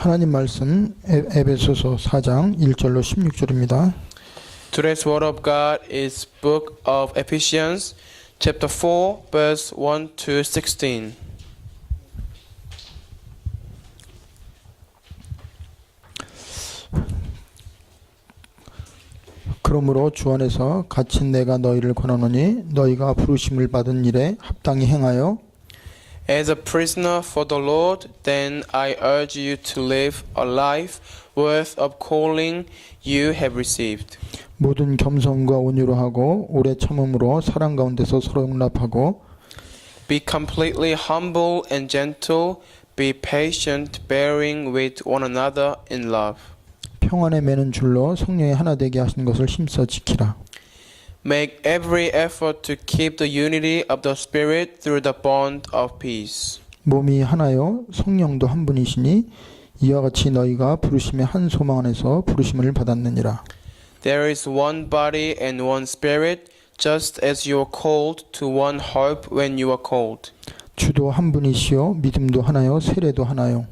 하나님 말씀 에베소서 4장 1절로 16절입니다. Today's word of God is book of Ephesians, chapter 4, verse 1 to 16. 그러므로 주 안에서 갇힌 내가 너희를 권하노니 너희가 부르심을 받은 일에 합당히 행하여 As a prisoner for the Lord, then I urge you to live a life worth of calling you have received. 모든 겸손과 온유로 하고 오래 참음으로 사랑 가운데서 서로 용납하고 Be completely humble and gentle, be patient, bearing with one another in love. 평안에 매는 줄로 성령이 하나 되게 하신 것을 힘써 지키라. Make every effort to keep the unity of the Spirit through the bond of peace. 몸이 하나요 성령도 한 분이시니 이와 같이 너희가 부르심의 한 소망 안에서 부르심을 받았느니라. There is one body and one Spirit, just as you are called to one hope when you are called. 주도 한 분이시요 믿음도 하나요 세례도 하나요.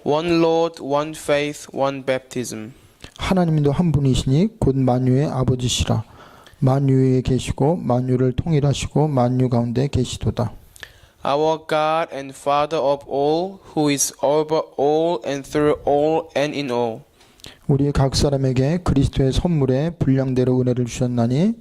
One Lord, one faith, one baptism. 하나님도 한 분이시니 곧 만유의 아버지시라. 만유에 계시고 만유를 통일하시고 만유 가운데 계시도다. Our God and Father of all, who is over all and through all and in all. 우리 각 사람에게 그리스도의 선물에 분량대로 은혜를 주셨나니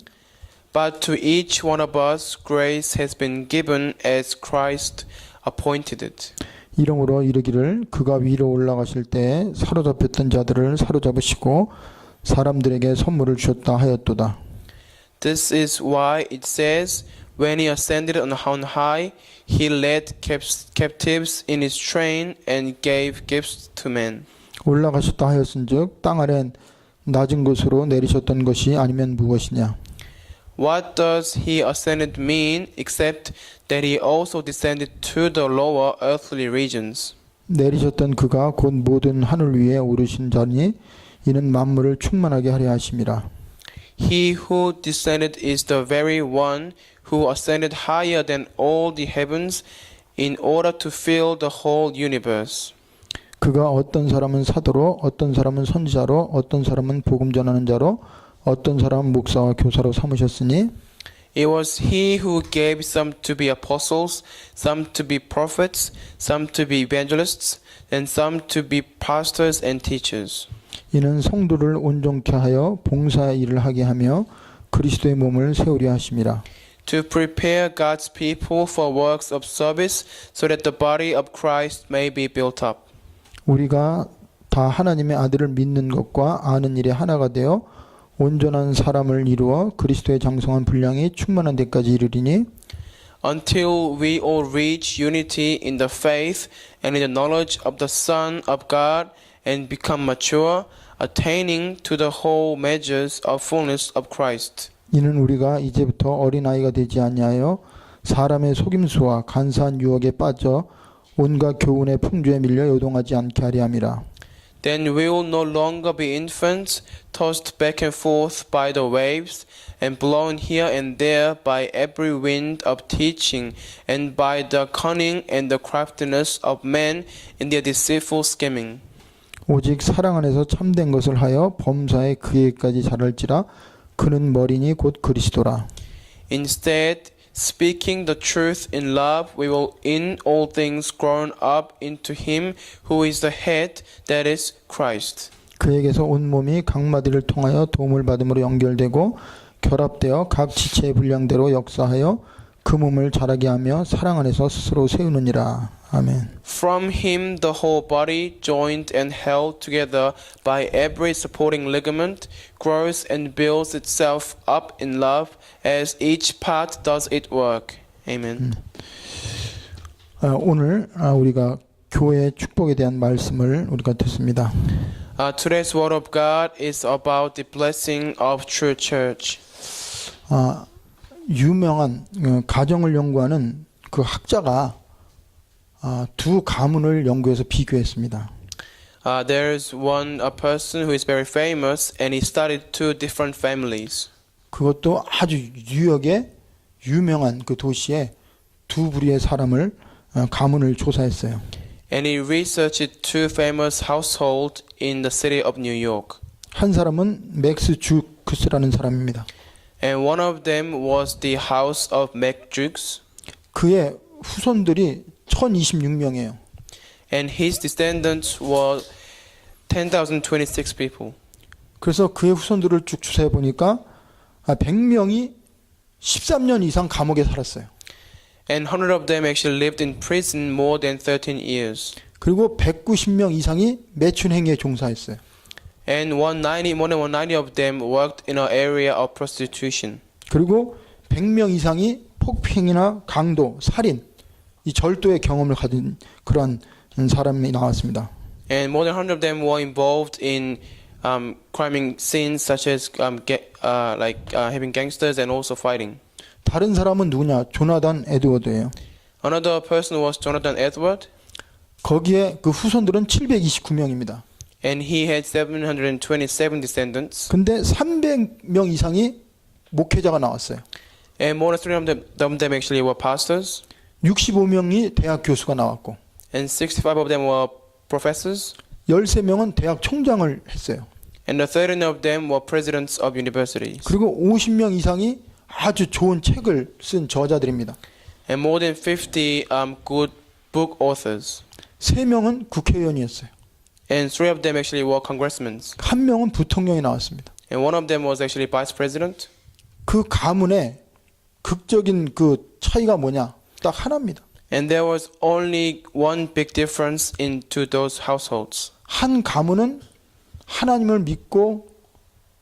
But to each one of us grace has been given as Christ appointed it. 이러므로 이르기를 그가 위로 올라가실 때에 사로잡혔던 자들을 사로잡으시고 사람들에게 선물을 주셨다 하였도다. This is why it says, when he ascended on high, he led captives in his train and gave gifts to men. 올라가셨다 하였은즉 땅 아래 낮은 곳으로 내리셨던 것이 아니면 무엇이냐? What does he ascended mean except that he also descended to the lower earthly regions? 내리셨던 그가 곧 모든 하늘 위에 오르신 자니 이는 만물을 충만하게 하려 하심이라. He who descended is the very one who ascended higher than all the heavens in order to fill the whole universe. 그가 어떤 사람은 사도로 어떤 사람은 선지자로 어떤 사람은 복음 전하는 자로 어떤 사람은 목사와 교사로 삼으셨으니 It was he who gave some to be apostles, some to be prophets, some to be evangelists, and some to be pastors and teachers. 이는 성도를 온전케 하여 봉사의 일을 하게 하며 그리스도의 몸을 세우려 하심이라. To prepare God's people for works of service so that the body of Christ may be built up. 우리가 다 하나님의 아들을 믿는 것과 아는 일에 하나가 되어 온전한 사람을 이루어 그리스도의 장성한 분량이 충만한 데까지 이르리니 Until we all reach unity in the faith and in the knowledge of the Son of God and become mature, attaining to the whole measures of fullness of Christ. 이는 우리가 이제부터 어린아이가 되지 아니하여 사람의 속임수와 간사한 유혹에 빠져 온갖 교훈의 풍조에 밀려 요동하지 않게 하려 함이라. Then we will no longer be infants, tossed back and forth by the waves, and blown here and there by every wind of teaching, and by the cunning and the craftiness of men in their deceitful scheming. 오직 사랑 안에서 참된 것을 하여 범사에 그에까지 자랄지라. 그는 머리니 곧 그리스도라. Instead, speaking the truth in love, we will in all things grown up into him who is the head, that is Christ. 그에게서 온 몸이 각 마디를 통하여 도움을 받음으로 연결되고 결합되어 각 지체의 분량대로 역사하여 그 몸을 자라게 하며 사랑 안에서 스스로 세우느니라. 아멘. From him the whole body, joined and held together by every supporting ligament, grows and builds itself up in love as each part does its work. Amen. 오늘 우리가 교회의 축복에 대한 말씀을 우리가 듣습니다. Today's word of God is about the blessing of true church. 유명한 가정을 연구하는 그 학자가 두 가문을 연구해서 비교했습니다. There's a person who is very famous, and he studied two different families. 그것도 아주 뉴욕의 유명한 그 도시에 두 부류의 사람을 가문을 조사했어요. And he researched two famous households in the city of New York. 한 사람은 맥스 주크스라는 사람입니다. And one of them was the house of Mac Jukes. 그의 후손들이 1026명이에요. And his descendants were 10,026 people. 그래서 그의 후손들을 쭉 추사해 보니까 100명이 13년 이상 감옥에 살았어요. And 100 of them actually lived in prison more than 13 years. 그리고 190명 이상이 매춘 행위에 종사했어요. And more than 190 of them worked in an area of prostitution. 그리고 100명 이상이 폭행이나 강도, 살인, 이 절도의 경험을 가진 그런 사람이 나왔습니다. And more than 100 of them were involved in crime scenes such as having gangsters and also fighting. 다른 사람은 누구냐? 조나단 에드워드예요. Another person was Jonathan Edward, 거기에 그 후손들은 729명입니다. and he had 727 descendants. 근데 300명 이상이 목회자가 나왔어요. And more than 300 of them actually were pastors, 65명이 대학 교수가 나왔고 and 65 of them were professors, 13명은 대학 총장을 했어요. and the 13 of them were presidents of universities. 그리고 50명 이상이 아주 좋은 책을 쓴 저자들입니다. And more than 50 good book authors. 3명은 국회의원이었어요. And 3 of them actually were congressmen. 1명은 부통령이 나왔습니다. And one of them was actually vice president. 그 가문의 극적인 그 차이가 뭐냐? 딱 하나입니다. And there was only one big difference into those households. 한 가문은 하나님을 믿고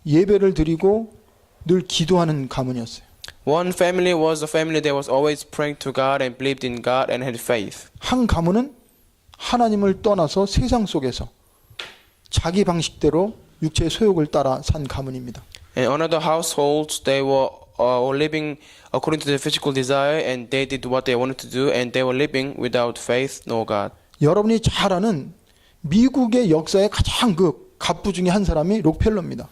예배를 드리고 늘 기도하는 가문이었어요. One family was a family that was always praying to God and believed in God and had faith. 한 가문은 하나님을 떠나서 세상 속에서 자기 방식대로 육체의 소욕을 따라 산 가문입니다. And another households, they were living according to their physical desire, and they did what they wanted to do, and they were living without faith nor God. 여러분이 잘 아는 미국의 역사의 가장 그 갑부 중에 한 사람이 록펠러입니다.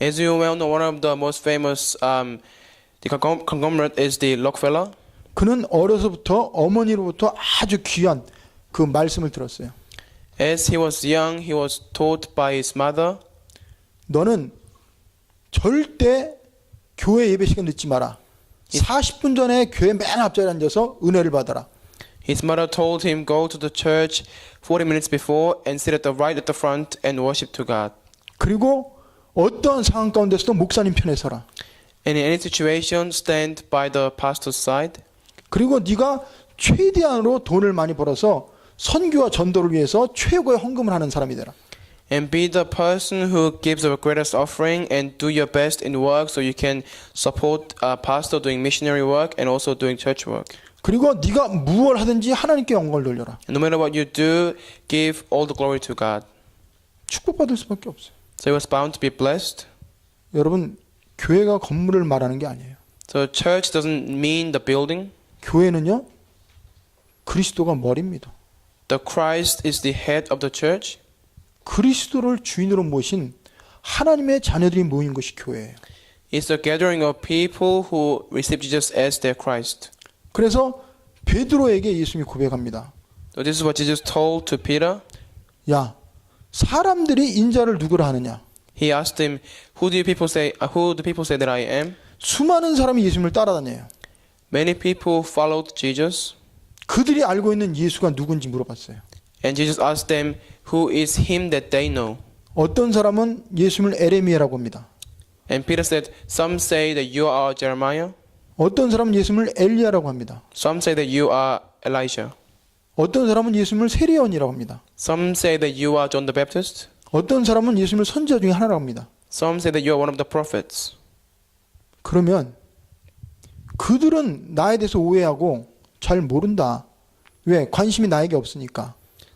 As you well know, one of the most famous the conglomerate is the Rockefeller. 그는 어려서부터 어머니로부터 아주 귀한 그 말씀을 들었어요. As he was young, he was taught by his mother, 너는 절대 교회 예배 시간 늦지 마라. 40분 전에 교회 맨 앞자리에 앉아서 은혜를 받아라. his mother told him, go to the church 40 minutes before and sit right at the front and worship to God. 그리고 어떤 상황 가운데서도 목사님 편에 서라. And in any situation, stand by the pastor's side. 그리고 네가 최대한으로 돈을 많이 벌어서 선교와 전도를 위해서 최고의 헌금을 하는 사람이 되라. And be the person who gives the greatest offering and do your best in work so you can support a pastor doing missionary work and also doing church work. 그리고 네가 무엇을 하든지 하나님께 영광을 돌려라. And no matter what you do, give all the glory to God. 축복받을 수밖에 없어요. So he was bound to be blessed. 여러분, 교회가 건물을 말하는 게 아니에요. So church doesn't mean the building. 교회는요, 그리스도가 머리입니다. The Christ is the head of the church. 그리스도를 주인으로 모신 하나님의 자녀들이 모인 것이 교회예요. It's the gathering of people who receive Jesus as their Christ. 그래서 베드로에게 예수님이 고백합니다. So this is what Jesus told to Peter. 야, 사람들이 인자를 누구라 하느냐? He asked him, who do people say that I am? 수많은 사람이 예수님을 따라다녀요. Many people followed Jesus. 그들이 알고 있는 예수가 누군지 물어봤어요. And Jesus asked them, who is him that they know? 어떤 사람은 예수님을 에레미야라고 합니다. And Peter said, some say that you are Jeremiah. 어떤 사람은 예수님을 엘리야라고 합니다. Some say that you are Elijah. 어떤 사람은 예수님을 세례요한이라고 합니다. Some say that you are John the Baptist. 어떤 사람은 예수님을 선지자 중에 하나라고 합니다. Some say that you are one of the prophets. 그러면 그들은 나에 대해서 오해하고 잘 모른다. 왜? 관심이 나에게 없으니까.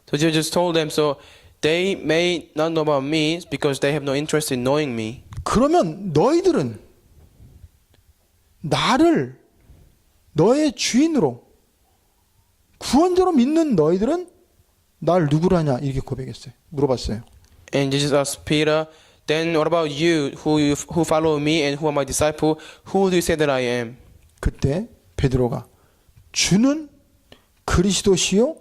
So Jesus told them, so they may not know about me because they have no interest in knowing me. 그러면 너희들은 나를 너의 주인으로 구원자로 믿는 너희들은 날 누구로 하냐 이렇게 고백했어요. 물어봤어요. And Jesus asked Peter, then what about you who follow me and who are my disciple? Who do you say that I am? 그때 베드로가 주는 그리스도시요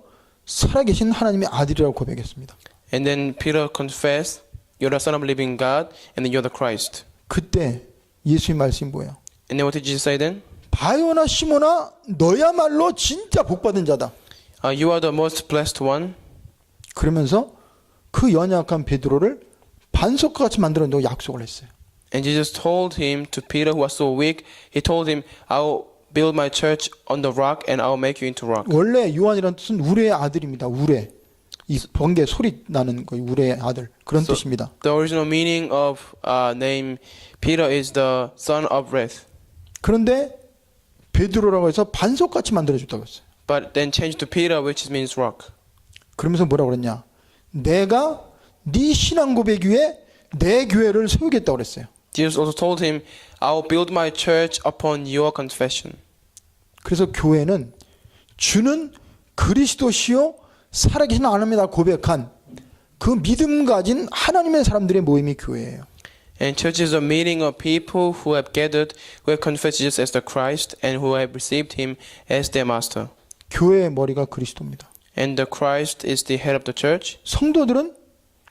살아계신 하나님의 아들이라고 고백했습니다. And then Peter confessed, "You're the Son of the living God, and you're the Christ." 그때 예수의 말씀이 뭐예요? And then what did Jesus say then? 바요나 시몬아 너야말로 진짜 복받은 자다. You are the most blessed one. 그러면서 그 연약한 베드로를 반석과 같이 만들어낸다고 약속을 했어요. And Jesus told him, to Peter, who was so weak, he told him, "I'll build my church on the rock, and I'll make you into rock." 원래 요한이라는 뜻은 우레의 아들입니다. 우레. 이 번개 소리 나는 거 우레의 아들. 그런 So- 뜻입니다. The original meaning of name Peter is the son of wrath, 그런데 베드로라고 해서 반석같이 만들어줬다고 했어요. but then changed to Peter, which means rock. 그러면서 뭐라고 그랬냐? 내가 네 신앙 고백 위에 내 교회를 세우겠다고 그랬어요. Jesus also told him, "I'll build my church upon your confession." 그래서 교회는 주는 그리스도시요 살아계신 하나님이다 고백한 그 믿음 가진 하나님의 사람들의 모임이 교회예요. And church is a meeting of people who have gathered, who have confessed Jesus as the Christ, and who have received him as their master. 교회의 머리가 그리스도입니다. And the Christ is the head of the church, 성도들은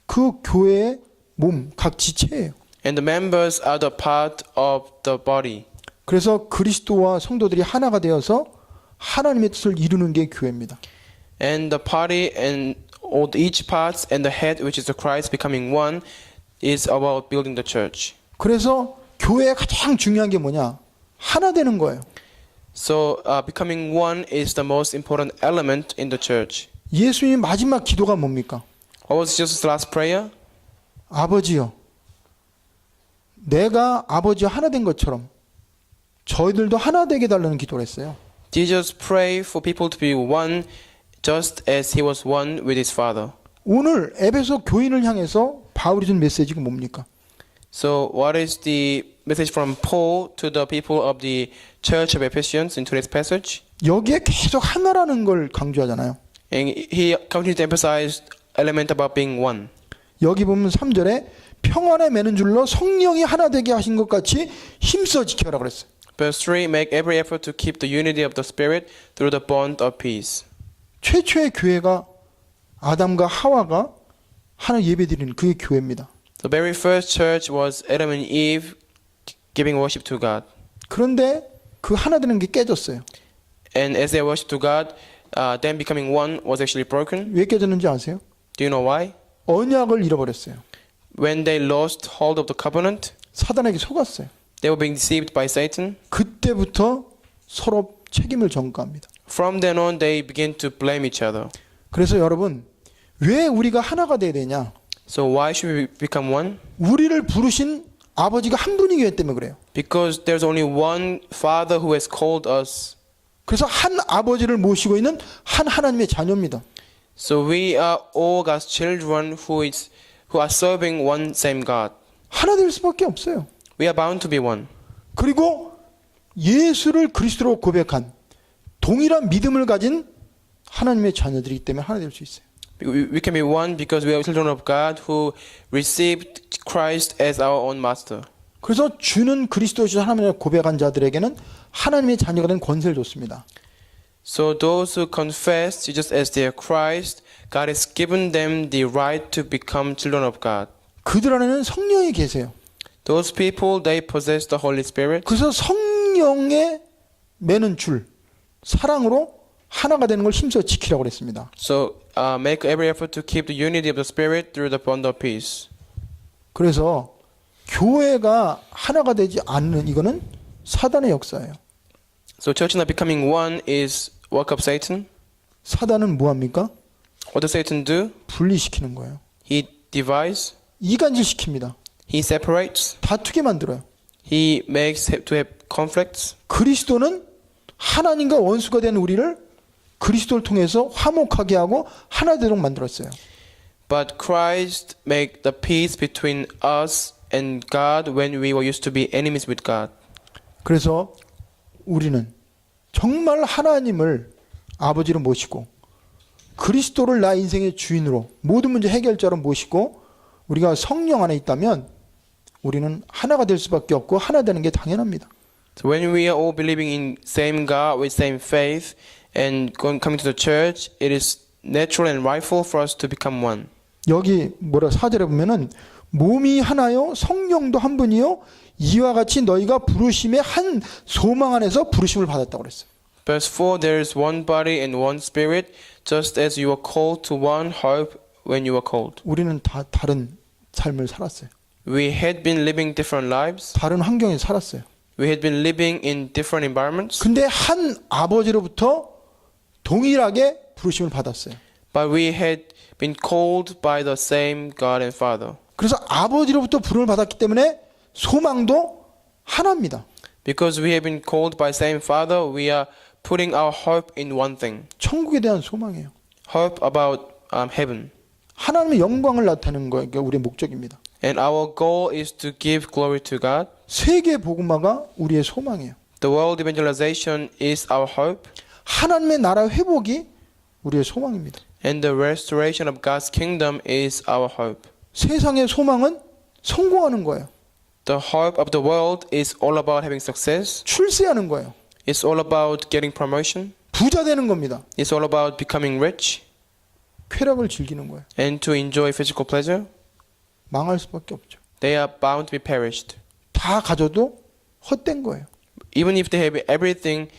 그 교회의 몸, 각 지체예요. and the members are the part of the body. 그래서 그리스도와 성도들이 하나가 되어서 하나님의 뜻을 이루는 게 교회입니다. And the party and all each parts and the head, which is the Christ, becoming one, is about building the church. 그래서 교회의 가장 중요한 게 뭐냐? 하나 되는 거예요. So becoming one is the most important element in the church. 예수님의 마지막 기도가 뭡니까? What was Jesus' last prayer? 아버지요. 내가 아버지와 하나 된 것처럼 저희들도 하나 되게 달라는 기도를 했어요. Jesus prayed for people to be one, just as he was one with his Father. 오늘 에베소 교인을 향해서 바울이 준 메시지가 뭡니까? So what is the message from Paul to the people of the church of Ephesians in today's passage? 여기에 계속 하나라는 걸 강조하잖아요. And he continues to emphasize element about being one. 여기 보면 3절에 평안에 매는 줄로 성령이 하나 되게 하신 것 같이 힘써 지켜라 그랬어요. Verse 3, make every effort to keep the unity of the Spirit through the bond of peace. 최초의 교회가 아담과 하와가 하나 예배드리는 그게 교회입니다. The very first church was Adam and Eve giving worship to God. 그런데 그 하나 되는 게 깨졌어요. And as they worship to God, them becoming one was actually broken. 왜 깨졌는지 아세요? Do you know why? 언약을 잃어버렸어요. When they lost hold of the covenant, 사단에게 속았어요. they were being deceived by Satan. 그때부터 서로 책임을 전가합니다. From then on, they began to blame each other. 그래서 여러분 왜 우리가 하나가 돼야 되냐? So why should we become one? 우리를 부르신 아버지가 한 분이기 때문에 그래요. Because there's only one Father who has called us. 그래서 한 아버지를 모시고 있는 한 하나님의 자녀입니다. So we are all God's children who are serving one same God. 하나 될 수밖에 없어요. We are bound to be one. 그리고 예수를 그리스도로 고백한 동일한 믿음을 가진 하나님의 자녀들이기 때문에 하나 될 수 있어요. We can be one because we are children of God who received Christ as our own master. 그래서 주는 그리스도시 하나님을 고백한 자들에게는 하나님의 자녀가 된 권세를 줬습니다. So those who confess Jesus as their Christ, God has given them the right to become children of God. 그들 안에는 성령이 계세요. Those people, they possess the Holy Spirit. 그래서 성령의 매는 줄, 사랑으로 하나가 되는 걸 힘써 지키라고 그랬습니다. So make every effort to keep the unity of the Spirit through the bond of peace. 그래서 교회가 하나가 되지 않는 이거는 사단의 역사예요. So church not becoming one is work of Satan. 사단은 뭐합니까? What does Satan do? 분리시키는 거예요. He divides, 이간질시킵니다. he separates, 다투게 만들어요. he makes to have conflicts. 그리스도는 하나님과 원수가 된 우리를 그리스도를 통해서 화목하게 하고 하나 되도록 만들었어요. But Christ made the peace between us and God when we were used to be enemies with God. 그래서 우리는 정말 하나님을 아버지로 모시고 그리스도를 나 인생의 주인으로 모든 문제 해결자로 모시고 우리가 성령 안에 있다면 우리는 하나가 될 수밖에 없고 하나 되는 게 당연합니다. So when we are all believing in same God with same faith and coming to the church, it is natural and rightful for us to become one. 여기 뭐라 4절에 보면은 몸이 하나요 성령도 한 분이요 이와 같이 너희가 부르심의 한 소망 안에서 부르심을 받았다고 그랬어요. Verse 4, there is one body and one spirit, just as you were called to one hope when you were called. 우리는 다 다른 삶을 살았어요. We had been living different lives. 다른 환경에 살았어요. We had been living in different environments. 근데 한 아버지로부터 동일하게 부르심을 받았어요. But we had been called by the same God and Father. 그래서 아버지로부터 부름을 받았기 때문에 소망도 하나입니다. Because we have been called by same Father, we are putting our hope in one thing. 천국에 대한 소망이에요. Hope about heaven. 하나님의 영광을 나타내는 거가 우리의 목적입니다. And our goal is to give glory to God. 세계 복음화가 우리의 소망이에요. The world evangelization is our hope. 하나님의 나라 회복이 우리의 소망입니다. And the restoration of God's kingdom is our hope. 세상의 소망은 성공하는 거예요. The hope of the world is all about having success. 출세하는 거예요. It's all about getting promotion. 부자 되는 겁니다. It's all about becoming rich 쾌락을 즐기는 거예요. and to enjoy physical pleasure. 망할 수밖에 없죠. They are bound to be perished. 다 가져도 헛된 거예요. Even if they have everything,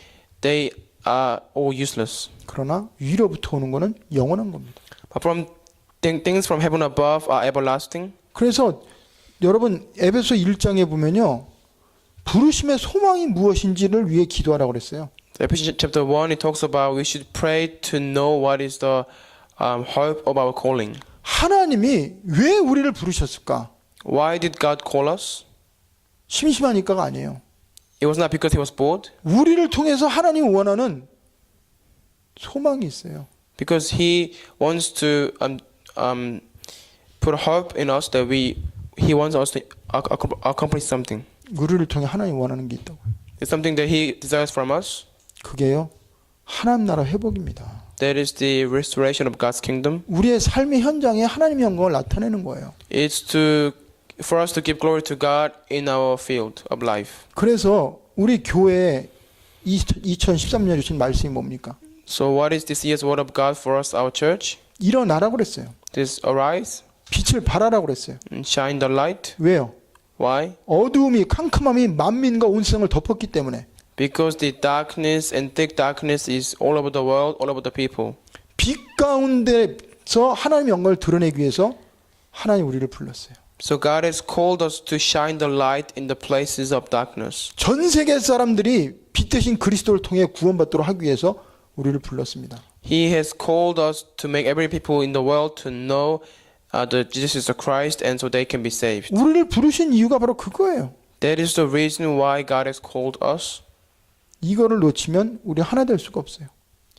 they are all useless. 그러나 위로부터 오는 거는 영원한 겁니다. But from things from heaven above are everlasting. 그래서 여러분 에베소 1장에 보면요. 부르심의 소망이 무엇인지를 위해 기도하라고 그랬어요. Ephesians chapter 1, it talks about we should pray to know what is the hope of our calling. 하나님이 왜 우리를 부르셨을까? Why did God call us? 심심하니까가 아니에요. It was not because he was bored. 우리를 통해서 하나님이 원하는 소망이 있어요. Because he wants to put hope in us that he wants us to accomplish something. 우리를 통해 하나님이 원하는 게 있다고. It's something that he desires from us. 그게요. 하나님 나라 회복입니다. That is the restoration of God's kingdom. 우리의 삶의 현장에 하나님의 영광을 나타내는 거예요. It's for us to give glory to God in our field of life. 그래서 우리 교회에 2013년에 주신 말씀이 뭡니까? So what is this year's word of God for us, our church? 일어나라고 그랬어요. This arise 빛을 발하라고 그랬어요. and shine the light. 왜요? Why? 어두움이 캄캄함이 만민과 온 세상을 덮었기 때문에 Because the darkness and thick darkness is all over the world, all over the people. 빛 가운데서 하나님의 영광을 드러내기 위해서 하나님 우리를 불렀어요. So God has called us to shine the light in the places of darkness. 전 세계 사람들이 빛 대신 그리스도를 통해 구원받도록 하기 위해서 우리를 불렀습니다. He has called us to make every people in the world to know that Jesus is the Christ and so they can be saved. 우리를 부르신 이유가 바로 그거예요. That is the reason why God has called us. 이거를 놓치면 우리 하나 될 수가 없어요.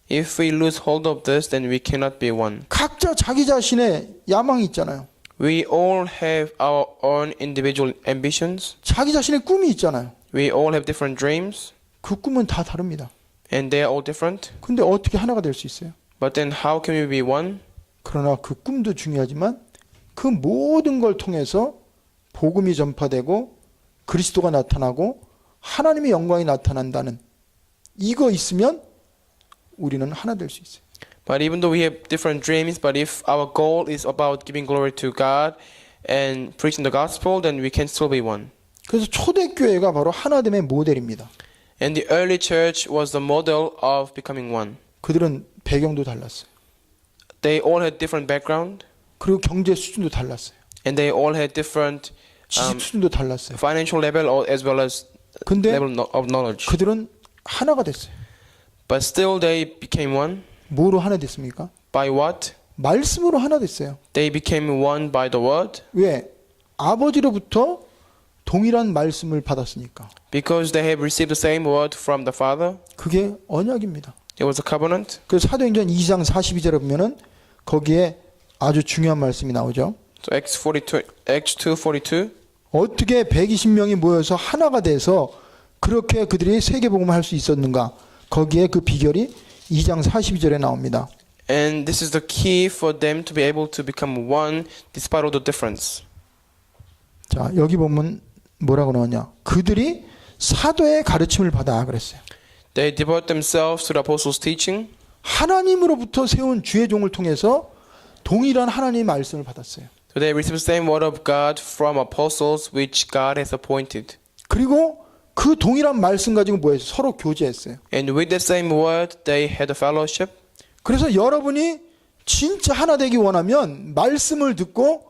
If we lose hold of this, then we cannot be one. 각자 자기 자신의 야망이 있잖아요. We all have our own individual ambitions. 자기 자신의 꿈이 있잖아요. We all have different dreams. 그 꿈은 다 다릅니다. And they are all different. 근데 어떻게 하나가 될 수 있어요? But then how can we be one? 그러나 그 꿈도 중요하지만 그 모든 걸 통해서 복음이 전파되고 그리스도가 나타나고 하나님의 영광이 나타난다는 이거 있으면 우리는 하나 될 수 있어요. But even though we have different dreams, but if our goal is about giving glory to God and preaching the gospel, then we can still be one. 그래서 초대교회가 바로 하나됨의 모델입니다. And the early church was the model of becoming one. 그들은 배경도 달랐어요. They all had different background, 그리고 경제 수준도 달랐어요. and they all had different 지식 수준도 달랐어요. financial level as well as 근데 level of knowledge. 그들은 하나가 됐어요. But still they became one. 뭐로 하나 됐습니까? By what? 말씀으로 하나 됐어요. They became one by the word. 왜? 아버지로부터 동일한 말씀을 받았으니까. Because they have received the same word from the Father. 그게 언약입니다. It was a covenant. 그래서 사도행전 2장 42절에 보면은 거기에 아주 중요한 말씀이 나오죠. So Acts 2:42. 어떻게 120명이 모여서 하나가 돼서 그렇게 그들이 세계복음을 할 수 있었는가? 거기에 그 비결이 2장 42절에 나옵니다. And this is the key for them to be able to become one despite all the difference. 자, 여기 보면 뭐라고 나오냐? 그들이 사도의 가르침을 받아 그랬어요. They devote themselves to the apostles' teaching. 하나님으로부터 세운 주의 종을 통해서 동일한 하나님의 말씀을 받았어요. So they receive the same word of God from apostles which God has appointed. 그리고 그 동일한 말씀 가지고 뭐 했어요? 서로 교제했어요. And with the same word, they had a fellowship. 그래서 여러분이 진짜 하나 되기 원하면 말씀을 듣고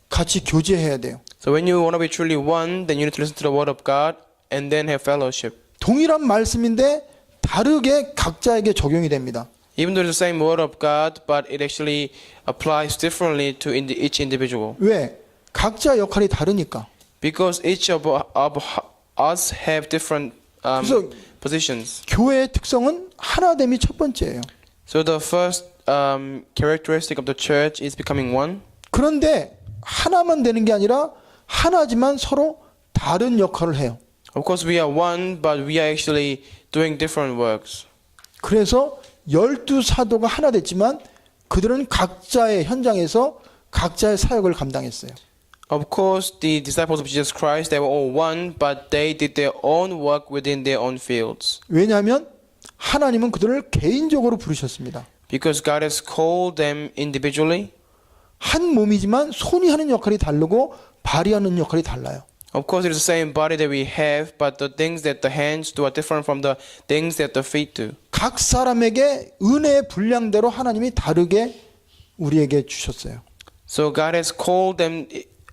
같이 교제해야 돼요. So when you want to be truly one, then you need to listen to the word of God and then have fellowship. 동일한 말씀인데 다르게 각자에게 적용이 됩니다. Even though it's the same word of God, but it actually applies differently to each individual. 왜? 각자 역할이 다르니까. Because each of us have different 그래서 positions. 교회의 특성은 하나됨이 첫 번째예요. So the first characteristic of the church is becoming one. 그런데 하나만 되는 게 아니라 하나지만 서로 다른 역할을 해요. Of course, we are one, but we are actually doing different works. 그래서 12사도가 하나 됐지만 그들은 각자의 현장에서 각자의 사역을 감당했어요. Of course, the disciples of Jesus Christ, they were all one, but they did their own work within their own fields. 왜냐하면 하나님은 그들을 개인적으로 부르셨습니다. Because God has called them individually. 한 몸이지만 손이 하는 역할이 다르고 발이 하는 역할이 달라요. Of course, it is the same body that we have, but the things that the hands do are different from the things that the feet do. 각 사람에게 은혜의 분량대로 하나님이 다르게 우리에게 주셨어요. So God has called them.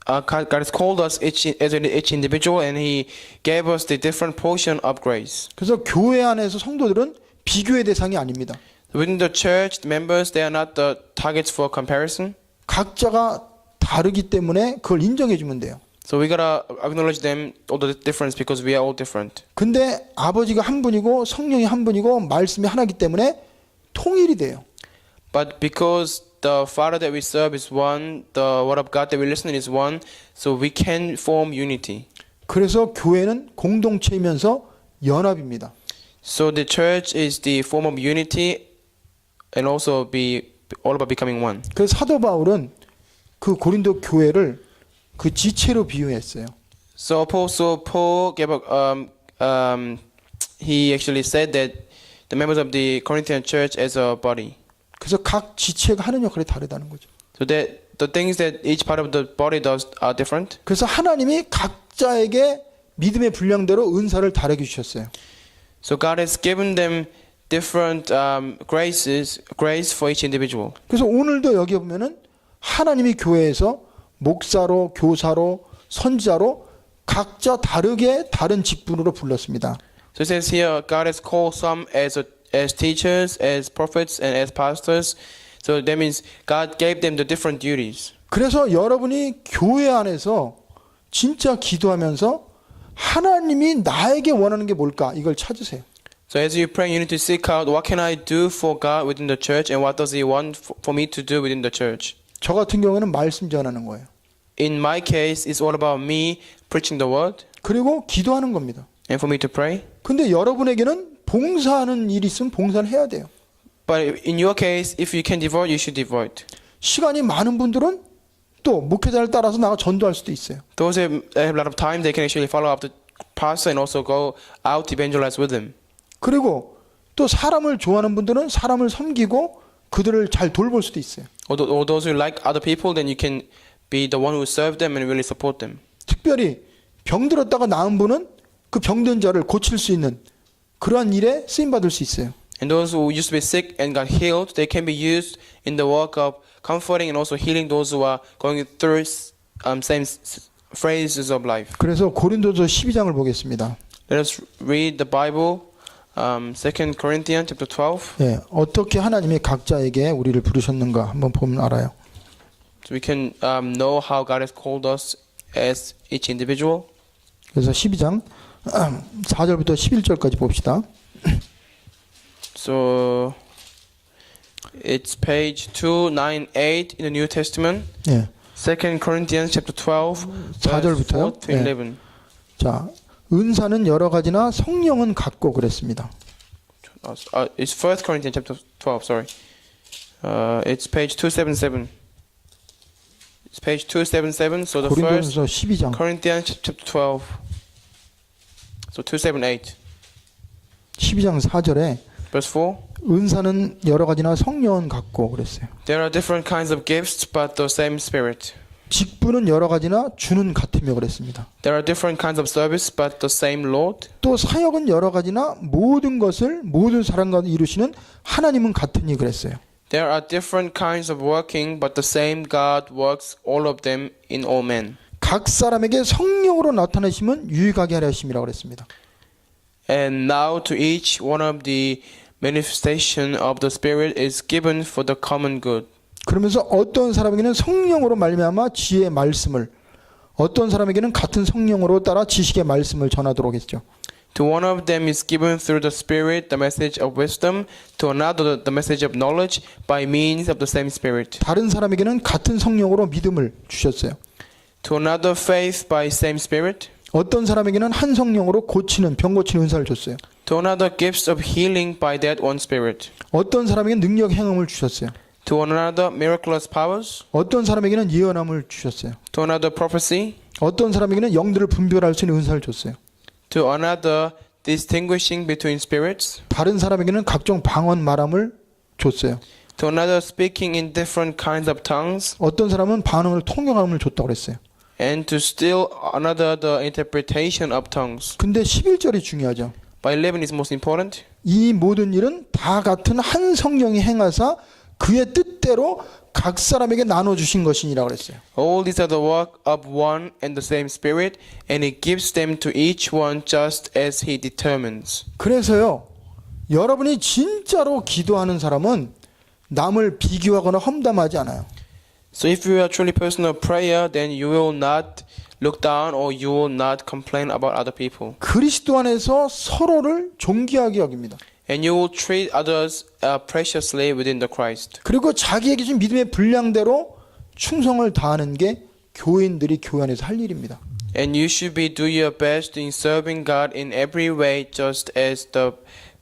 God has called us each individual, and He gave us the different portion of grace. 그래서 교회 안에서 성도들은 비교의 대상이 아닙니다. Within the church, the members, they are not the targets for comparison. 각자가 다르기 때문에 그걸 인정해 주면 돼요. So we gotta acknowledge them, all the difference, because we are all different. 근데 아버지가 한 분이고 성령이 한 분이고 말씀이 하나이기 때문에 통일이 돼요. But because the Father that we serve is one, the Word of God that we listen to is one, so we can form unity. 그래서 교회는 공동체이면서 연합입니다. So the church is the form of unity, and also be all about becoming one. 그래서 사도 바울은 그 고린도 교회를 그 지체로 비유했어요. So Apostle Paul gave he actually said that the members of the Corinthian church as a body. 그래서 각 지체가 하는 역할이 다르다는 거죠. So that the things that each part of the body does are different. 그래서 하나님이 각자에게 믿음의 분량대로 은사를 다르게 주셨어요. So God has given them different grace for each individual. 그래서 오늘도 여기 보면은 하나님이 교회에서 목사로, 교사로, 선지자로 각자 다르게 다른 직분으로 불렀습니다. So it says here, God has called some as teachers, as prophets, and as pastors. So that means God gave them the different duties. 그래서 여러분이 교회 안에서 진짜 기도하면서 하나님이 나에게 원하는 게 뭘까? 이걸 찾으세요. So as you pray, you need to seek out what can I do for God within the church, and what does He want for me to do within the church. 저 같은 경우에는 말씀 전하는 거예요. In my case, it's all about me preaching the word, 그리고 기도하는 겁니다. and for me to pray. 근데 여러분에게는 봉사하는 일이 있으면 봉사를 해야 돼요. But in your case, if you can devote, you should devote. 시간이 많은 분들은 또 목회자를 따라서 나가 전도할 수도 있어요. Those that have a lot of time, they can actually follow up the pastor and also go out to evangelize with them. 그리고 또 사람을 좋아하는 분들은 사람을 섬기고 그들을 잘 돌볼 수도 있어요. Or those who like other people, then you can be the one who serve them and really support them. 특별히 병들었다가 나은 분은 그 병든 자를 고칠 수 있는 그러한 일에 쓰임 받을 수 있어요. And those who used to be sick and got healed, they can be used in the work of comforting and also healing those who are going through same phases of life. 그래서 고린도서 12장을 보겠습니다. Let us read the Bible, 2 Corinthians chapter 12. 예, 어떻게 하나님이 각자에게 우리를 부르셨는가 한번 보면 알아요. So we can know how God has called us as each individual. 그래서 12장 4절부터 11절까지 봅시다. So it's page 298 in the New Testament. 예. 2 Corinthians chapter 12, verse 4 4절부터요. to 11. 자, 은사는 여러 가지나 성령은 같고 그랬습니다. It's 1 Corinthians chapter 12, sorry. It's page 277. It's page 277, so the first 고린도전서 12장 Corinthians chapter 12. So 278. 12장 4절에 Verse 4. 은사는 여러 가지나 성령은 같고 그랬어요. There are different kinds of gifts, but the same Spirit. 직분은 여러 가지나 주는 같으며 그랬습니다. There are different kinds of service, but the same Lord. 또 사역은 여러 가지나 모든 것을 모든 사람과 이루시는 하나님은 같으니 그랬어요. There are different kinds of working, but the same God works all of them in all men. 각 사람에게 성령으로 나타내심은 유익하게 하려 하심이라고 그랬습니다. And now to each one of the manifestation of the Spirit is given for the common good. 그러면서 어떤 사람에게는 성령으로 말미암아 지혜의 말씀을, 어떤 사람에게는 같은 성령으로 따라 지식의 말씀을 전하도록 했죠. To one of them is given through the Spirit the message of wisdom, to another the message of knowledge by means of the same Spirit. 다른 사람에게는 같은 성령으로 믿음을 주셨어요. To another faith by same Spirit. 어떤 사람에게는 한 성령으로 고치는, 병 고치는 은사를 줬어요. To another gifts of healing by that one Spirit. 어떤 사람에게는 능력 행함을 주셨어요. To another miraculous powers. 어떤 사람에게는 예언함을 주셨어요. To another prophecy. 어떤 사람에게는 영들을 분별할 수 있는 은사를 줬어요. To another distinguishing between spirits. 다른 사람에게는 각종 방언 말함을 줬어요. To another speaking in different kinds of tongues. 어떤 사람은 반응을 통역함을 줬다고 그랬어요. And to still another the interpretation of tongues. 근데 11절이 중요하죠. But 11 is most important. 이 모든 일은 다 같은 한 성령이 행하사 그의 뜻대로 각 사람에게 나눠주신 것이니라 그랬어요. All these are the work of one and the same Spirit, and He gives them to each one just as He determines. 그래서요, 여러분이 진짜로 기도하는 사람은 남을 비교하거나 험담하지 않아요. So if you are truly personal prayer, then you will not look down or you will not complain about other people. 그리스도 안에서 서로를 존귀하게 여깁니다. And you will treat others preciously within the Christ. 그리고 자기에게 준 믿음의 분량대로 충성을 다하는 게 교인들이 교회 안에서 할 일입니다. And you should be do your best in serving God in every way, just as the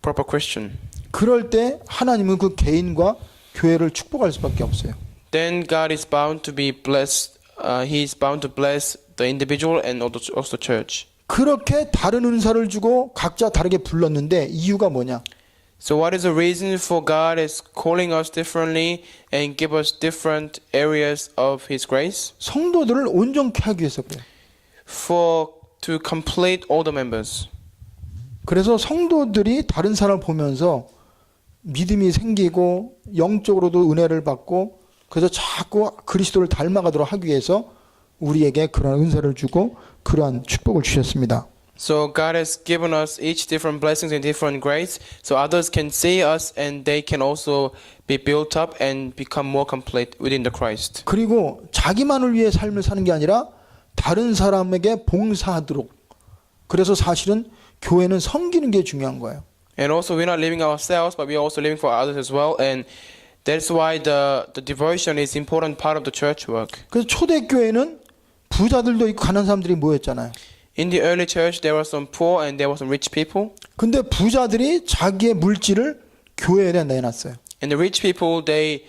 proper Christian. 그럴 때 하나님은 그 개인과 교회를 축복할 수밖에 없어요. Then God is bound to be blessed. He is bound to bless the individual and also the church. 그렇게 다른 은사를 주고 각자 다르게 불렀는데 이유가 뭐냐? So what is the reason for God is calling us differently and give us different areas of His grace? 성도들을 온전케 하기 위해서 그래요. To complete all the members. 그래서 성도들이 다른 사람을 보면서 믿음이 생기고 영적으로도 은혜를 받고 그래서 자꾸 그리스도를 닮아가도록 하기 위해서 우리에게 그런 은사를 주고 그러한 축복을 주셨습니다. So God has given us each different blessings and different grace, so others can see us and they can also be built up and become more complete within the Christ. 그리고 자기만을 위해 삶을 사는 게 아니라 다른 사람에게 봉사하도록. 그래서 사실은 교회는 섬기는 게 중요한 거예요. And also we're not living ourselves, but we're also living for others as well. And that's why the devotion is important part of the church work. 그래서 초대교회는 부자들도 있고 가난한 사람들이 모였잖아요. In the early church, there were some poor and there were some rich people. 근데 부자들이 자기의 물질을 교회에 내놨어요. And the rich people, they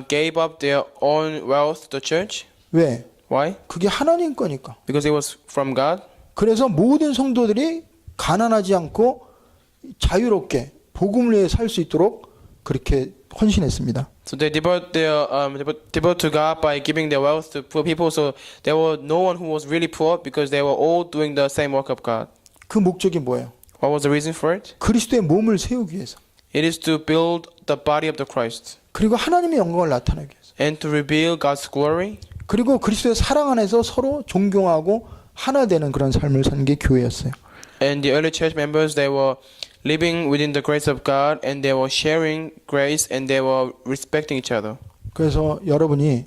gave up their own wealth to the church. 왜? Why? 그게 하나님 거니까. Because it was from God. 그래서 모든 성도들이 가난하지 않고 자유롭게 복음을 위해 살 수 있도록 그렇게 헌신했습니다. So they devote to God by giving their wealth to poor people. So there was no one who was really poor because they were all doing the same work of God. 그 목적이 뭐예요? What was the reason for it? 그리스도의 몸을 세우기 위해서. It is to build the body of the Christ 그리고 하나님의 영광을 나타내기 위해서. and to reveal God's glory. 그리고 그리스도의 사랑 안에서 서로 존경하고 하나 되는 그런 삶을 사는 게 교회였어요. And the early church members, they were living within the grace of God and they were sharing grace and they were respecting each other. 그래서 여러분이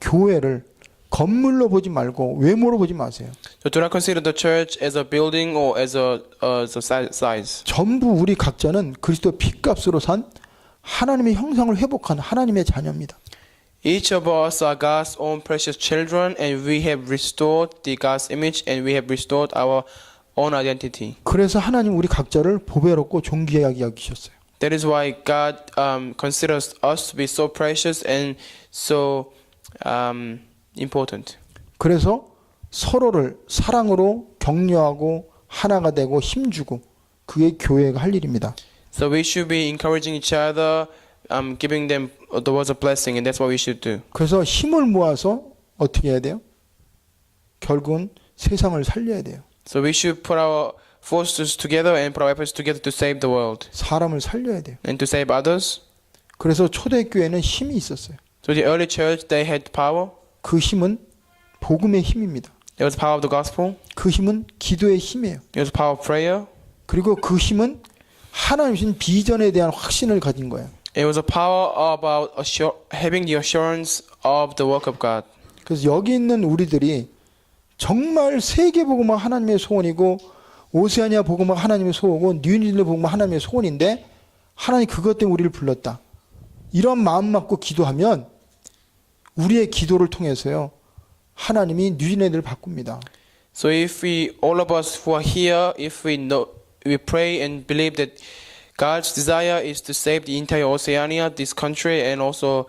교회를 건물로 보지 말고 외모로 보지 마세요. So do not consider the church as a building or as a size. 전부 우리 각자는 그리스도 피값으로 산 하나님의 형상을 회복한 하나님의 자녀입니다. Each of us are God's own precious children and we have restored the God's image and we have restored our own identity. 그래서 하나님 우리 각자를 보배롭고 존귀하게 여기셨어요. That is why God considers us to be so precious and so important. 그래서 서로를 사랑으로 격려하고 하나가 되고 힘주고 그게 교회가 할 일입니다. So we should be encouraging each other, giving them the words of blessing, and that's what we should do. 그래서 힘을 모아서 어떻게 해야 돼요? 결국은 세상을 살려야 돼요. So we should put our forces together and put our efforts together to save the world 사람을 살려야 돼요. and to save others. 그래서 초대교회는 힘이 있었어요. So the early church, they had power. 그 힘은 복음의 힘입니다. It was the power of the gospel. 그 힘은 기도의 힘이에요. It was the power of prayer. 그리고 그 힘은 하나님 주신 비전에 대한 확신을 가진 거예요. It was a power about having the assurance of the work of God. 그래서 여기 있는 우리들이 정말 세계 복음화 하나님의 소원이고 오세아니아 복음화 하나님의 소원이고 뉴질랜드 복음화 하나님의 소원인데 하나님 그것 때문에 우리를 불렀다. 이런 마음 먹고 기도하면 우리의 기도를 통해서요. 하나님이 뉴질랜드를 바꿉니다. So if we, all of us who are here, if we know, we pray and believe that God's desire is to save the entire Oceania, this country, and also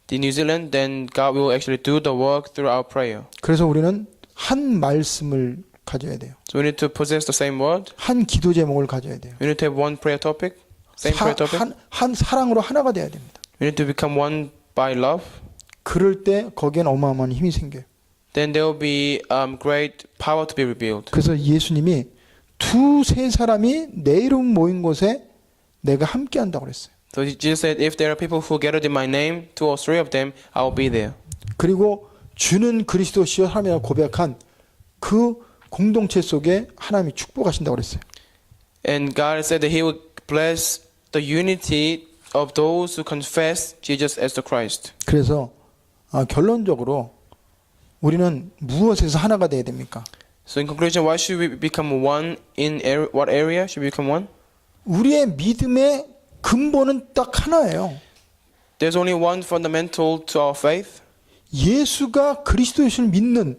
the New Zealand, then God will actually do the work through our prayer. 그래서 우리는 한 말씀을 가져야 돼요. So we need to possess the same word. 한 기도 제목을 가져야 돼요. We need to have one prayer topic, same prayer topic. 한 사랑으로 하나가 돼야 됩니다. We need to become one by love. 그럴 때 거기엔 어마어마한 힘이 생겨요. Then there will be great power to be revealed. 그래서 예수님이 두세 사람이 내 이름 모인 곳에 내가 함께 한다고 그랬어요. So Jesus said, if there are people who gathered in my name, 2 or 3 of them, I will be there. 그리고 주는 그리스도시여 하나님이라고 고백한 그 공동체 속에 하나님이 축복하신다고 그랬어요. And God said that He would bless the unity of those who confess Jesus as the Christ. 그래서 결론적으로 우리는 무엇에서 하나가 돼야 됩니까? So in conclusion, why should we become one in what area should we become one? 우리의 믿음의 근본은 딱 하나예요. There's only one fundamental to our faith. 예수가 그리스도를 믿는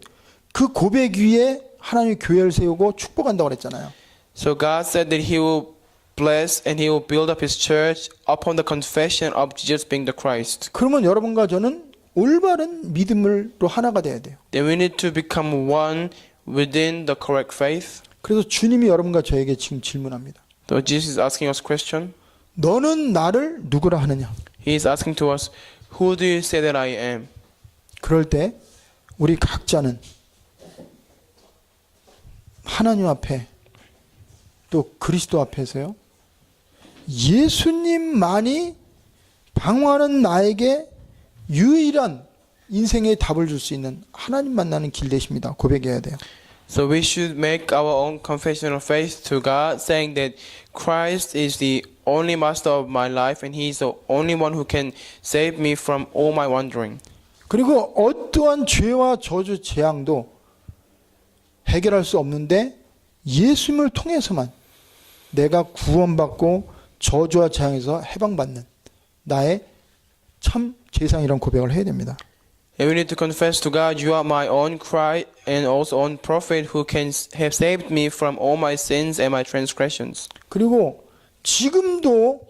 그 고백 위에 하나님의 교회를 세우고 축복한다고 그랬잖아요. So God said that He will bless and He will build up His church upon the confession of Jesus being the Christ. 그러면 여러분과 저는 올바른 믿음으로 하나가 돼야 돼요. Then we need to become one within the correct faith. 그래서 주님이 여러분과 저에게 지금 질문합니다. So Jesus is asking us a question. 너는 나를 누구라 하느냐? He is asking to us, who do you say that I am? 그럴 때 우리 각자는 하나님 앞에 또 그리스도 앞에서요. 예수님만이 방황하는 나에게 유일한 인생의 답을 줄 수 있는 하나님 만나는 길 되십니다. 고백해야 돼요. So we should make our own confession of faith to God, saying that Christ is the only master of my life and He is the only one who can save me from all my wandering. 그리고 어떠한 죄와 저주 재앙도 해결할 수 없는데 예수님을 통해서만 내가 구원받고 저주와 재앙에서 해방받는 나의 참 재상이라는 고백을 해야 됩니다. And we need to confess to God, you are my own Christ and also own prophet who can have saved me from all my sins and my transgressions. 그리고 지금도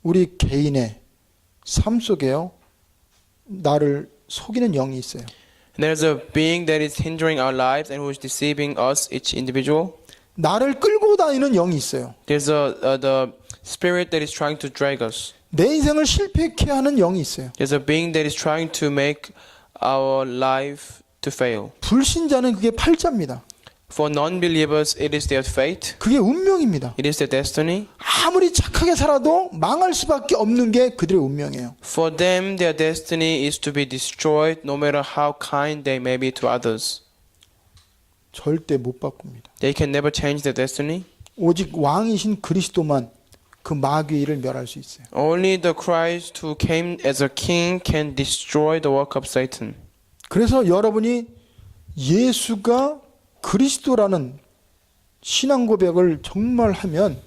우리 개인의 삶 속에요. 나를 속이는 영이 있어요. And there's a being that is hindering our lives and who is deceiving us, each individual. 나를 끌고 다니는 영이 있어요. There's the spirit that is trying to drag us. 내 인생을 실패케 하는 영이 있어요. There's a being that is trying to make our life to fail. 불신자는 그게 팔자입니다. For non-believers, it is their fate. 그게 운명입니다. It is their destiny. 아무리 착하게 살아도 망할 수밖에 없는 게 그들의 운명이에요. For them, their destiny is to be destroyed no matter how kind they may be to others. 절대 못 바꿉니다. They can never change their destiny. 오직 왕이신 그리스도만 그 마귀의 일을 멸할 수 있어요. Only the Christ who came as a king can destroy the work of Satan. 그래서 여러분이 예수가 그리스도라는 신앙 고백을 정말 하면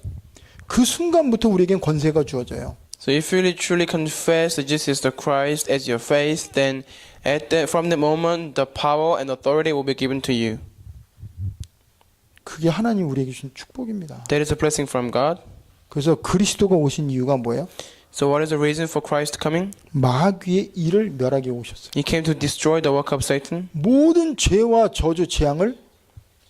그 순간부터 우리에겐 권세가 주어져요. So if you really truly confess that Jesus is the Christ as your faith, then from that moment, the power and authority will be given to you. 그게 하나님 우리에게 주신 축복입니다. That is a blessing from God. 그래서 그리스도가 오신 이유가 뭐예요? So what is the reason for Christ coming? 마귀의 일을 멸하게 오셨어요. He came to destroy the work of Satan. 모든 죄와 저주 재앙을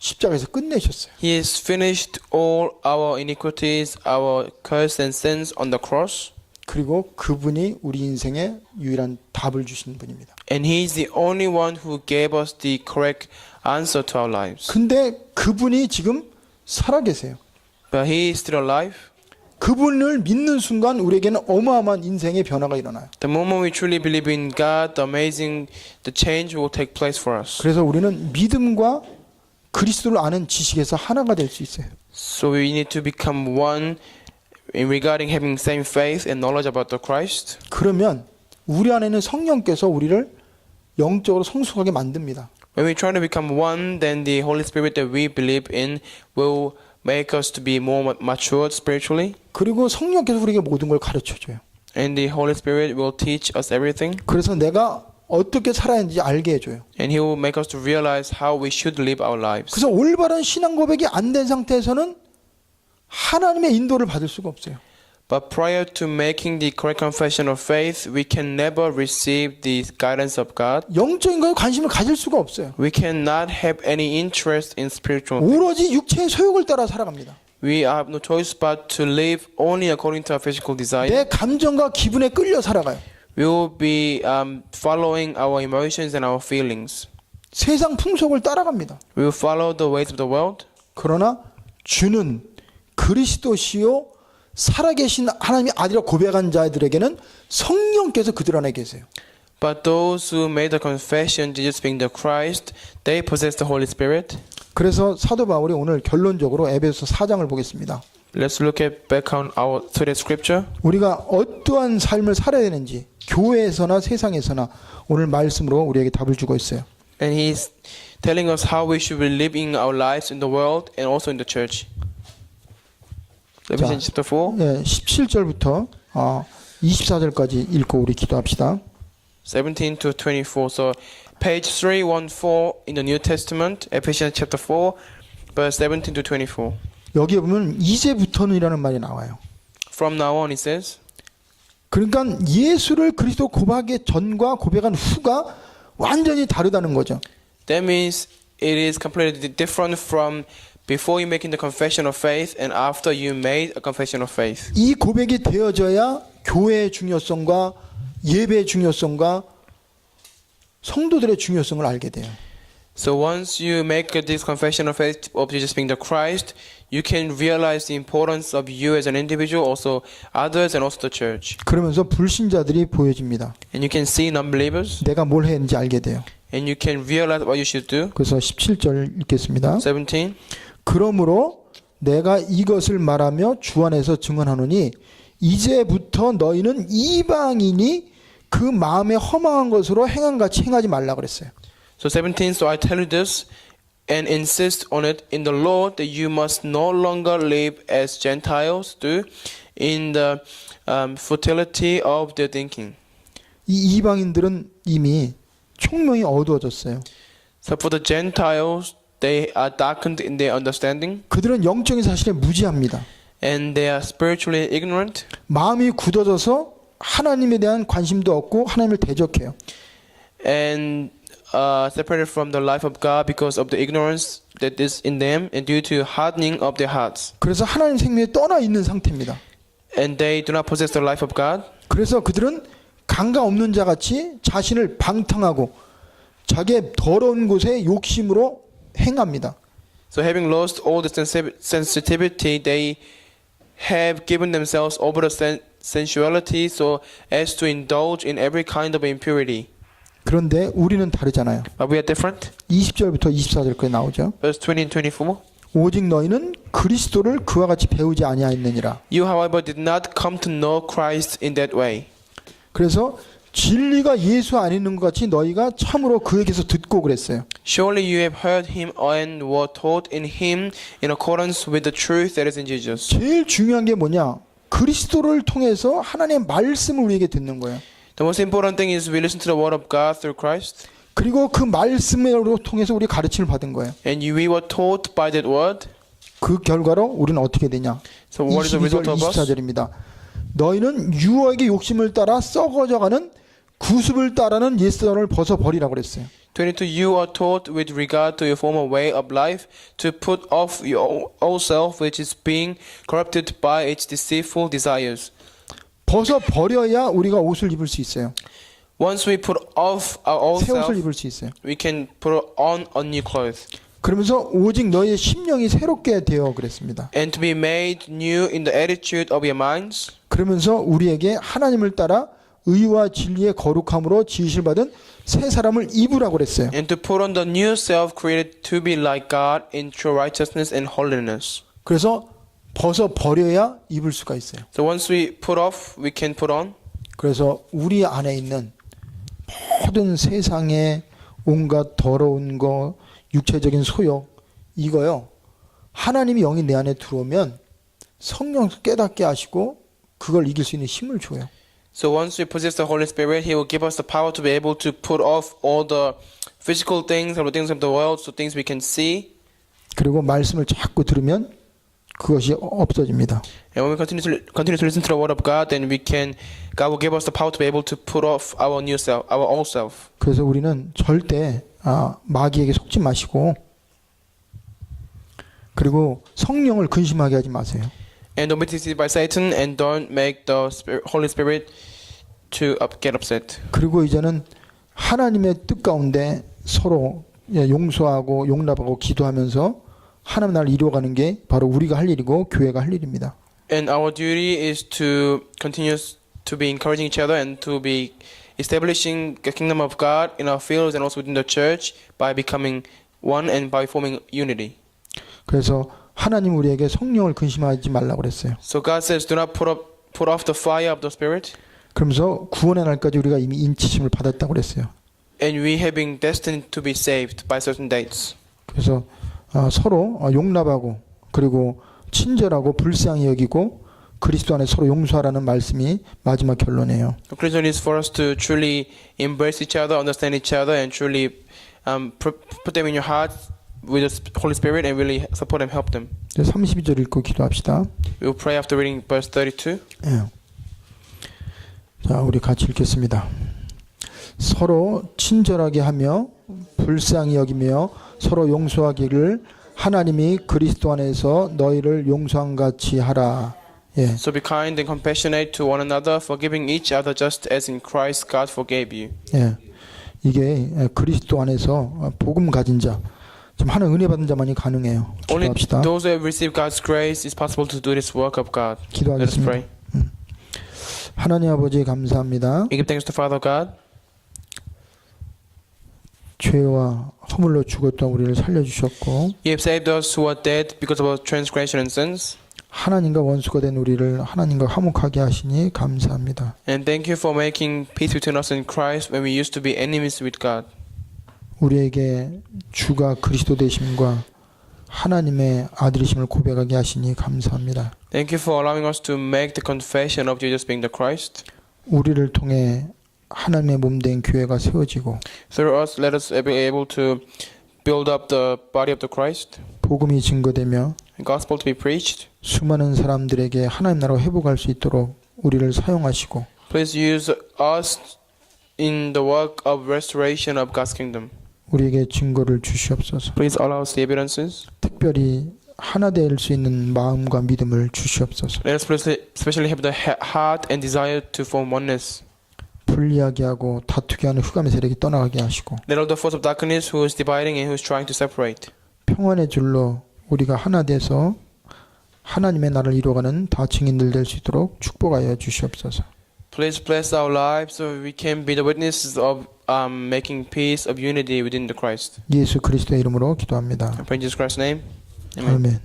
십자가에서 끝내셨어요. He has finished all our iniquities, our curse and sins on the cross. 그리고 그분이 우리 인생에 유일한 답을 주신 분입니다. And He is the only one who gave us the correct answer to our lives. 근데 그분이 지금 살아계세요. But He is still alive. 그분을 믿는 순간 우리에게는 어마어마한 인생의 변화가 일어나요. The moment we truly believe in God, the change will take place for us. 그래서 우리는 믿음과 그리스도를 아는 지식에서 하나가 될 수 있어요. So we need to become one in regarding having same faith and knowledge about the Christ. 그러면 우리 안에는 성령께서 우리를 영적으로 성숙하게 만듭니다. When we try to become one, then the Holy Spirit that we believe in will make us to be more matured spiritually. 그리고 성령께서 우리에게 모든 걸 가르쳐줘요. And the Holy Spirit will teach us everything. 그래서 내가 어떻게 살아야 하는지 알게 해줘요. And He will make us to realize how we should live our lives. 그래서 올바른 신앙 고백이 안 된 상태에서는 하나님의 인도를 받을 수가 없어요. But prior to making the correct confession of faith, we can never receive the guidance of God. 영적인 거에 관심을 가질 수가 없어요. We cannot have any interest in spiritual things. 오로지 육체의 소욕을 따라 살아갑니다. We have no choice but to live only according to our physical desire. 내 감정과 기분에 끌려 살아가요. We will be following our emotions and our feelings. 세상 풍속을 따라갑니다. We will follow the ways of the world. 그러나 주는 그리스도시요 살아계신 하나님의 아들이라 고백한 자들에게는 성령께서 그들 안에 계세요. But those who made the confession, Jesus being the Christ, they possess the Holy Spirit. 그래서 사도 바울이 오늘 결론적으로 에베소 4장을 보겠습니다. Let's look at back on our today's scripture. 우리가 어떠한 삶을 살아야 되는지 교회에서나 세상에서나 오늘 말씀으로 우리에게 답을 주고 있어요. And He's telling us how we should be living our lives in the world and also in the church. Ephesians chapter 4. 예, 17절부터 24절까지 읽고 우리 기도합시다. 17 to 24. So page 314 in the New Testament, Ephesians chapter 4, verse 17 to 24. 여기에 보면 이제부터는이라는 말이 나와요. From now on, it says, 그러니까 예수를 그리스도 고백의 전과 고백한 후가 완전히 다르다는 거죠. that means it is completely different from before you making the confession of faith and after you made a confession of faith. 이 고백이 되어져야 교회의 중요성과 예배의 중요성과 성도들의 중요성을 알게 돼요. So once you make this confession of faith of Jesus being the Christ, you can realize the importance of you as an individual, also others, and also the church. 그러면서 불신자들이 보여집니다. And you can see non-believers, 내가 뭘 했는지 알게 돼요. and you can realize what you should do. 그래서 17절 읽겠습니다. 17. 그러므로 내가 이것을 말하며 주 안에서 증언하노니 이제부터 너희는 이방인이 그 마음에 허망한 것으로 행함같이 행하지 말라 그랬어요. So 17. So I tell you this and insist on it in the Lord that you must no longer live as Gentiles do in the futility of their thinking. 이 이방인들은 이미 총명이 어두워졌어요. So for the Gentiles, they are darkened in their understanding 그들은 영적인 사실에 무지합니다. and they are spiritually ignorant. 마음이 굳어져서 하나님에 대한 관심도 없고 하나님을 대적해요. And separated from the life of God because of the ignorance that is in them and due to hardening of their hearts. 그래서 하나님 생명에 떠나 있는 상태입니다. And they do not possess the life of God. 그래서 그들은 강가 없는 자 같이 자신을 방탕하고 자기의 더러운 곳에 욕심으로 행합니다. So having lost all the sensitivity, they have given themselves over the sensuality so as to indulge in every kind of impurity. 그런데 우리는 다르잖아요. But we are different. 20절부터 24절까지 나오죠. Verse 20 and 24. 오직 너희는 그리스도를 그와 같이 배우지 아니하였느니라. You, however, did not come to know Christ in that way. 그래서 진리가 예수 안에 있는 것 같이 너희가 참으로 그에게서 듣고 그랬어요. Surely you have heard him and were taught in him in accordance with the truth that is in Jesus. 제일 중요한 게 뭐냐? 그리스도를 통해서 하나님의 말씀을 우리에게 듣는 거예요. The most important thing is we listen to the word of God through Christ. 그리고 그 말씀으로 통해서 우리 가르침을 받은 거예요. And we were taught by that word. 그 결과로 우리는 어떻게 되냐? So what is the result 22절 of us? 24절입니다. 너희는 유혹의 욕심을 따라 썩어져가는 구습을 따르는 옛사람을 벗어버리라고 그랬어요. 22. You are taught with regard to your former way of life to put off your old self which is being corrupted by its deceitful desires. 벗어버려야 우리가 옷을 입을 수 있어요. Once we put off our old 새 옷을 self, 입을 수 있어요. we can put on a new clothes. 그러면서 오직 너의 심령이 새롭게 되어 그랬습니다. And to be made new in the attitude of your minds. 그러면서 우리에게 하나님을 따라 의와 진리의 거룩함으로 지으실 받은 새 사람을 입으라고 그랬어요. And to put on the new self created to be like God in true righteousness and holiness. 그래서 벗어버려야 입을 수가 있어요. So once we put off, we can put on. 그래서 우리 안에 있는 모든 세상의 온갖 더러운 거, 육체적인 소욕, 이거요. 하나님이 영이 내 안에 들어오면 성령 깨닫게 하시고 그걸 이길 수 있는 힘을 줘요. So once we possess the Holy Spirit, He will give us the power to be able to put off all the physical things or the things of the world, so things we can see. 그리고 말씀을 자꾸 들으면 그것이 없어집니다. And when we continue to listen to the Word of God, then God will give us the power to be able to put off our new self, our old self. 그래서 우리는 절대 마귀에게 속지 마시고 그리고 성령을 근심하게 하지 마세요. And don't be deceived by Satan, and don't make the Holy Spirit to get upset. 그리고 이제는 하나님의 뜻 가운데 서로 용서하고 용납하고 기도하면서 하나님 나라를 이루어가는 게 바로 우리가 할 일이고 교회가 할 일입니다. And our duty is to continue to be encouraging each other and to be establishing the kingdom of God in our fields and also within the church by becoming one and by forming unity. 그래서 하나님 우리에게 성령을 근심하지 말라고 그랬어요. So God says, do not put off the fire of the Spirit. 그러면서 구원의 날까지 우리가 이미 인치심을 받았다고 그랬어요. And we have been destined to be saved by certain dates. 그래서 서로 용납하고 그리고 친절하고 불쌍히 여기고 그리스도 안에 서로 용서하라는 말씀이 마지막 결론이에요. The Christian is for us to truly embrace each other, understand each other, and truly put them in your heart with the Holy Spirit and really support them, help them. 32절 읽고 기도합시다. We will pray after reading verse 32. 예. 자, 우리 같이 읽겠습니다. 서로 친절하게 하며 불쌍히 여기며 서로 용서하기를 하나님이 그리스도 안에서 너희를 용서한 같이 하라. 예. So be kind and compassionate to one another, forgiving each other just as in Christ God forgave you. 예. 이게 그리스도 안에서 복음 가진 자, 좀 하나님 은혜 받은 자만이 가능해요. Only 기도합시다. those who have received God's grace is possible to do this work of God. Let us 기도하겠습니다. pray. 하나님 아버지 감사합니다. We give thanks to Father God. 죄와 허물로 죽었던 우리를 살려주셨고 You have saved us who are dead because of our transgression and sins. 하나님과 원수가 된 우리를 하나님과 화목하게 하시니 감사합니다. And thank you for making peace between us and Christ when we used to be enemies with God. 우리에게 주가 그리스도 되심과 하나님의 아들이심을 고백하게 하시니 감사합니다. Thank you for allowing us to make the confession of Jesus being the Christ. 우리를 통해 하나님의 몸된 교회가 세워지고 Through us, let us be able to build up the body of the Christ. 복음이 증거되며 The gospel to be preached. 수많은 사람들에게 하나님 나라로 회복할 수 있도록 우리를 사용하시고 Please use us in the work of restoration of God's kingdom. 우리에게 증거를 주시옵소서. Please allow us the evidences. 특별히 하나 될 수 있는 마음과 믿음을 주시옵소서. Let us especially have the heart and desire to form oneness. 분리하게 하고 다투게 하는 흑암의 세력이 떠나가게 하시고 Let all the force of darkness who is dividing and who is trying to separate. 평안의 줄로 우리가 하나 돼서 하나님의 나라를 이루어가는 다 증인들 될 수 있도록 축복하여 주시옵소서. Please bless our lives so we can be the witnesses of making peace, of unity within the Christ. 예수 그리스도의 이름으로 기도합니다. I pray in Jesus Christ's name. Amen. 아멘.